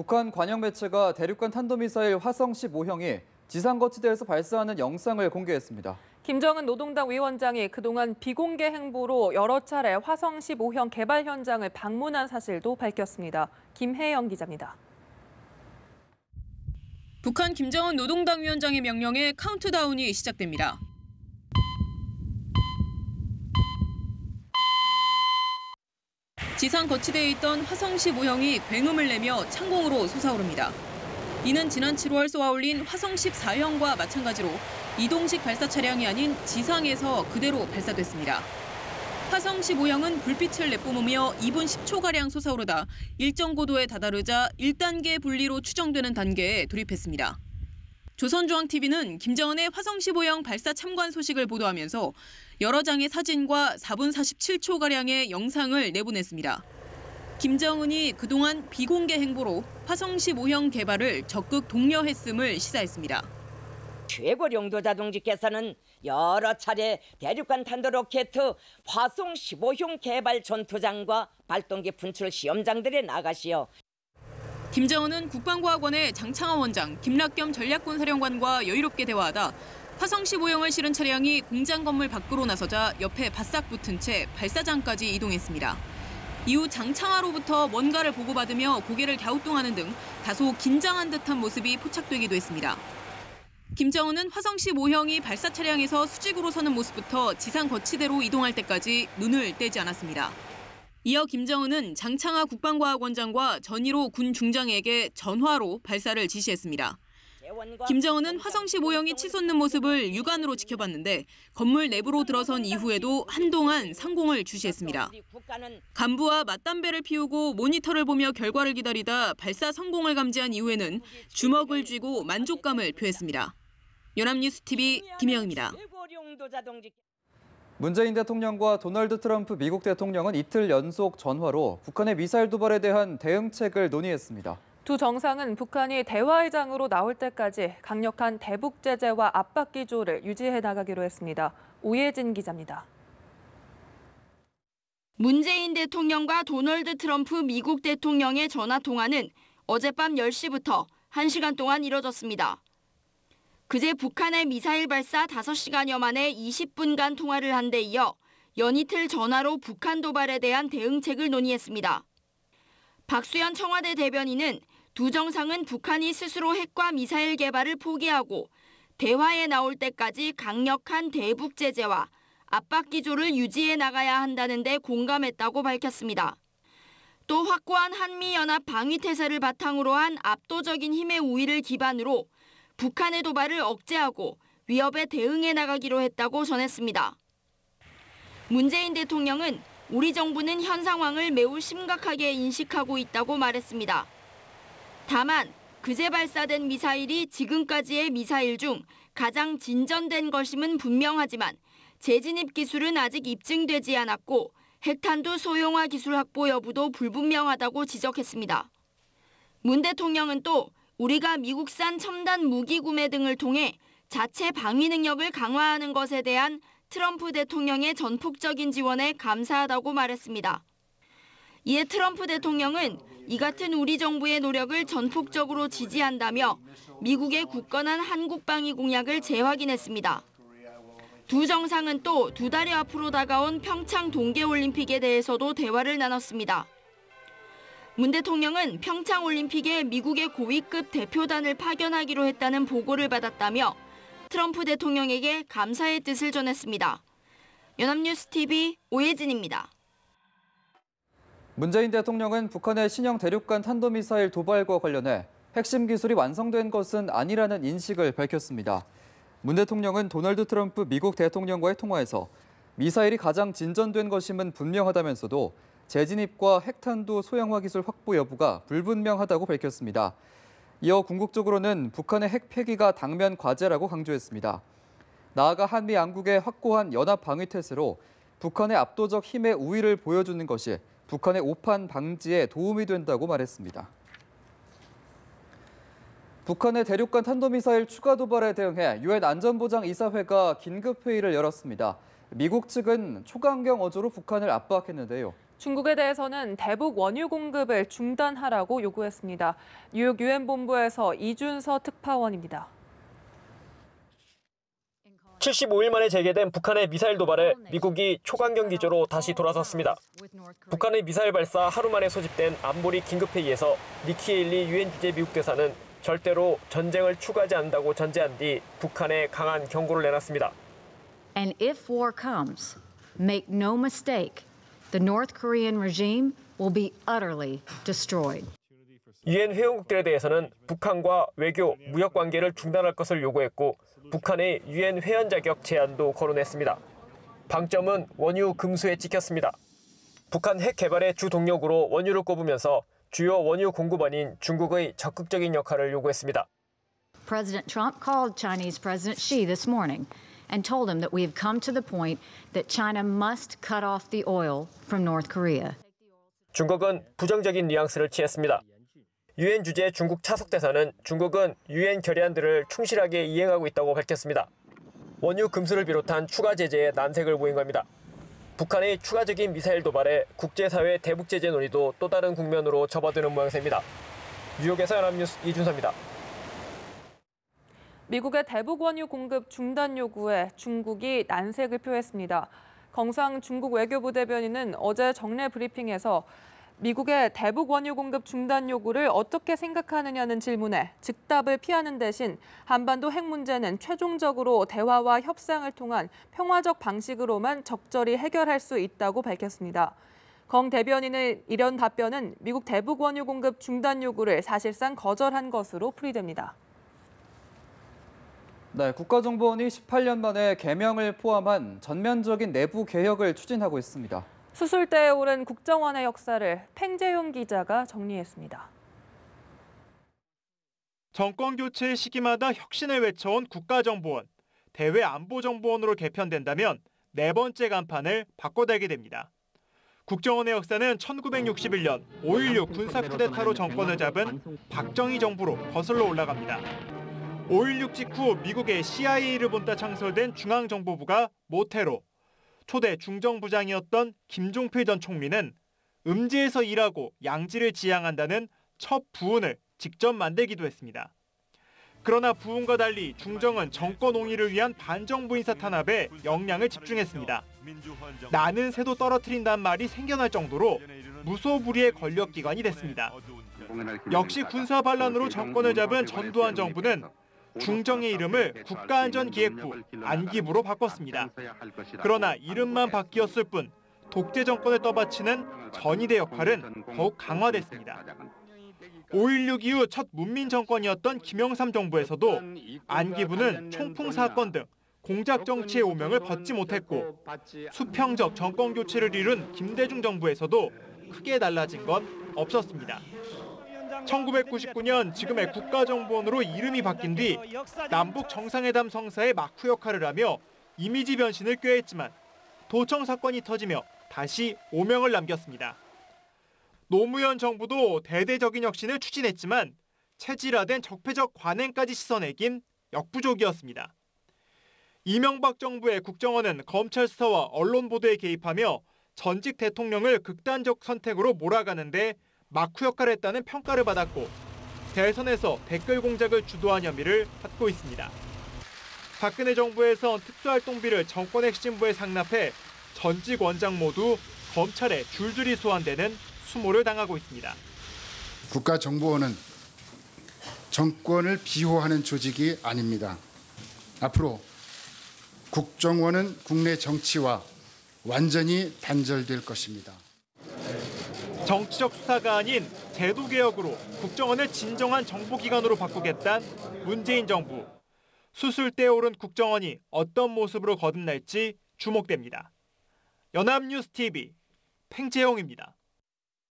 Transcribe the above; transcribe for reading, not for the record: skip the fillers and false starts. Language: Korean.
북한 관영 매체가 대륙간 탄도미사일 화성 15형이 지상 거치대에서 발사하는 영상을 공개했습니다. 김정은 노동당 위원장이 그동안 비공개 행보로 여러 차례 화성 15형 개발 현장을 방문한 사실도 밝혔습니다. 김혜영 기자입니다. 북한 김정은 노동당 위원장의 명령에 카운트다운이 시작됩니다. 지상 거치대에 있던 화성 15형이 굉음을 내며 창공으로 솟아오릅니다. 이는 지난 7월 쏘아올린 화성 14형과 마찬가지로 이동식 발사 차량이 아닌 지상에서 그대로 발사됐습니다. 화성 15형은 불빛을 내뿜으며 2분 10초가량 솟아오르다 일정 고도에 다다르자 1단계 분리로 추정되는 단계에 돌입했습니다. 조선중앙TV는 김정은의 화성 15형 발사 참관 소식을 보도하면서 여러 장의 사진과 4분 47초가량의 영상을 내보냈습니다. 김정은이 그동안 비공개 행보로 화성 15형 개발을 적극 독려했음을 시사했습니다. 최고 용도 자동직께서는 여러 차례 대륙간 탄도로켓 화성 15형 개발 전투장과 발동기 분출 시험장들에 나가시어 김정은은 국방과학원의 장창하 원장, 김락겸 전략군 사령관과 여유롭게 대화하다 화성 15형을 실은 차량이 공장 건물 밖으로 나서자 옆에 바싹 붙은 채 발사장까지 이동했습니다. 이후 장창하로부터 뭔가를 보고받으며 고개를 갸우뚱하는 등 다소 긴장한 듯한 모습이 포착되기도 했습니다. 김정은은 화성 15형이 발사 차량에서 수직으로 서는 모습부터 지상 거치대로 이동할 때까지 눈을 떼지 않았습니다. 이어 김정은은 장창하 국방과학원장과 전일호 군 중장에게 전화로 발사를 지시했습니다. 김정은은 화성 15형이 치솟는 모습을 육안으로 지켜봤는데 건물 내부로 들어선 이후에도 한동안 상공을 주시했습니다. 간부와 맞담배를 피우고 모니터를 보며 결과를 기다리다 발사 성공을 감지한 이후에는 주먹을 쥐고 만족감을 표했습니다. 연합뉴스TV 김혜영입니다. 문재인 대통령과 도널드 트럼프 미국 대통령은 이틀 연속 전화로 북한의 미사일 도발에 대한 대응책을 논의했습니다. 두 정상은 북한이 대화의장으로 나올 때까지 강력한 대북 제재와 압박 기조를 유지해 나가기로 했습니다. 오예진 기자입니다. 문재인 대통령과 도널드 트럼프 미국 대통령의 전화 통화는 어젯밤 10시부터 1시간 동안 이뤄졌습니다. 그제 북한의 미사일 발사 5시간여 만에 20분간 통화를 한 데 이어 연이틀 전화로 북한 도발에 대한 대응책을 논의했습니다. 박수현 청와대 대변인은 두 정상은 북한이 스스로 핵과 미사일 개발을 포기하고 대화에 나올 때까지 강력한 대북 제재와 압박 기조를 유지해 나가야 한다는 데 공감했다고 밝혔습니다. 또 확고한 한미연합 방위태세를 바탕으로 한 압도적인 힘의 우위를 기반으로 북한의 도발을 억제하고 위협에 대응해 나가기로 했다고 전했습니다. 문재인 대통령은 우리 정부는 현 상황을 매우 심각하게 인식하고 있다고 말했습니다. 다만 그제 발사된 미사일이 지금까지의 미사일 중 가장 진전된 것임은 분명하지만 재진입 기술은 아직 입증되지 않았고 핵탄두 소형화 기술 확보 여부도 불분명하다고 지적했습니다. 문 대통령은 또 우리가 미국산 첨단 무기 구매 등을 통해 자체 방위 능력을 강화하는 것에 대한 트럼프 대통령의 전폭적인 지원에 감사하다고 말했습니다. 이에 트럼프 대통령은 이 같은 우리 정부의 노력을 전폭적으로 지지한다며 미국의 굳건한 한국 방위 공약을 재확인했습니다. 두 정상은 또 2달여 앞으로 다가온 평창 동계올림픽에 대해서도 대화를 나눴습니다. 문 대통령은 평창올림픽에 미국의 고위급 대표단을 파견하기로 했다는 보고를 받았다며 트럼프 대통령에게 감사의 뜻을 전했습니다. 연합뉴스TV 오예진입니다. 문재인 대통령은 북한의 신형 대륙간 탄도미사일 도발과 관련해 핵심 기술이 완성된 것은 아니라는 인식을 밝혔습니다. 문 대통령은 도널드 트럼프 미국 대통령과의 통화에서 미사일이 가장 진전된 것임은 분명하다면서도 재진입과 핵탄두 소형화 기술 확보 여부가 불분명하다고 밝혔습니다. 이어 궁극적으로는 북한의 핵 폐기가 당면 과제라고 강조했습니다. 나아가 한미 양국의 확고한 연합 방위 태세로 북한의 압도적 힘의 우위를 보여주는 것이 북한의 오판 방지에 도움이 된다고 말했습니다. 북한의 대륙간 탄도미사일 추가 도발에 대응해 유엔 안전보장이사회가 긴급회의를 열었습니다. 미국 측은 초강경 어조로 북한을 압박했는데요. 중국에 대해서는 대북 원유 공급을 중단하라고 요구했습니다. 뉴욕 유엔 본부에서 이준서 특파원입니다. 75일 만에 재개된 북한의 미사일 도발에 미국이 초강경 기조로 다시 돌아섰습니다. 북한의 미사일 발사 하루 만에 소집된 안보리 긴급회의에서 니키 헤일리 유엔 주재 미국 대사는 절대로 전쟁을 추구하지 않는다고 전제한 뒤 북한에 강한 경고를 내놨습니다. And if war comes, make no mistake, the North Korean regime will be utterly destroyed. 유엔 회원국들에 대해서는 북한과 외교, 무역 관계를 중단할 것을 요구했고 북한의 유엔 회원 자격 제한도 거론했습니다. 방점은 원유 금수에 찍혔습니다. 북한 핵 개발의 주 동력으로 원유를 꼽으면서 주요 원유 공급원인 중국의 적극적인 역할을 요구했습니다. President Trump called Chinese President Xi this morning and told him that we have come to the point that China must cut off the oil from North Korea. 중국은 부정적인 뉘앙스를 취했습니다. 유엔 주재 중국 차석 대사는 중국은 유엔 결의안들을 충실하게 이행하고 있다고 밝혔습니다. 원유 금수를 비롯한 추가 제재에 난색을 보인 겁니다. 북한의 추가적인 미사일 도발에 국제사회 대북 제재 논의도 또 다른 국면으로 접어드는 모양새입니다. 뉴욕에서 연합뉴스 이준서입니다. 미국의 대북 원유 공급 중단 요구에 중국이 난색을 표했습니다. 경상 중국 외교부 대변인은 어제 정례 브리핑에서 미국의 대북 원유 공급 중단 요구를 어떻게 생각하느냐는 질문에 즉답을 피하는 대신 한반도 핵 문제는 최종적으로 대화와 협상을 통한 평화적 방식으로만 적절히 해결할 수 있다고 밝혔습니다. 경 대변인의 이런 답변은 미국 대북 원유 공급 중단 요구를 사실상 거절한 것으로 풀이됩니다. 네, 국가정보원이 18년 만에 개명을 포함한 전면적인 내부 개혁을 추진하고 있습니다. 수술대에 오른 국정원의 역사를 팽재용 기자가 정리했습니다. 정권 교체 시기마다 혁신을 외쳐온 국가정보원. 대외 안보정보원으로 개편된다면 네 번째 간판을 바꿔달게 됩니다. 국정원의 역사는 1961년 5.16 군사 쿠데타로 정권을 잡은 박정희 정부로 거슬러 올라갑니다. 5.16 직후 미국의 CIA를 본따 창설된 중앙정보부가 모태로, 초대 중정부장이었던 김종필 전 총리는 음지에서 일하고 양지를 지향한다는 첫 부운을 직접 만들기도 했습니다. 그러나 부운과 달리 중정은 정권 옹위를 위한 반정부 인사 탄압에 역량을 집중했습니다. 나는 새도 떨어뜨린다는 말이 생겨날 정도로 무소불위의 권력기관이 됐습니다. 역시 군사 반란으로 정권을 잡은 전두환 정부는 중정의 이름을 국가안전기획부, 안기부로 바꿨습니다. 그러나 이름만 바뀌었을 뿐 독재 정권을 떠받치는 전위대 역할은 더욱 강화됐습니다. 5.16 이후 첫 문민 정권이었던 김영삼 정부에서도 안기부는 총풍 사건 등 공작 정치의 오명을 벗지 못했고 수평적 정권 교체를 이룬 김대중 정부에서도 크게 달라진 건 없었습니다. 1999년 지금의 국가정보원으로 이름이 바뀐 뒤 남북 정상회담 성사의 막후 역할을 하며 이미지 변신을 꾀했지만 도청 사건이 터지며 다시 오명을 남겼습니다. 노무현 정부도 대대적인 혁신을 추진했지만 체질화된 적폐적 관행까지 씻어내긴 역부족이었습니다. 이명박 정부의 국정원은 검찰 수사와 언론 보도에 개입하며 전직 대통령을 극단적 선택으로 몰아가는데 막후 역할을 했다는 평가를 받았고 대선에서 댓글 공작을 주도한 혐의를 받고 있습니다. 박근혜 정부에선 특수활동비를 정권 핵심부에 상납해 전직 원장 모두 검찰에 줄줄이 소환되는 수모를 당하고 있습니다. 국가정보원은 정권을 비호하는 조직이 아닙니다. 앞으로 국정원은 국내 정치와 완전히 단절될 것입니다. 정치적 수사가 아닌 제도개혁으로 국정원을 진정한 정보기관으로 바꾸겠다는 문재인 정부. 수술대에 오른 국정원이 어떤 모습으로 거듭날지 주목됩니다. 연합뉴스 TV 팽재용입니다.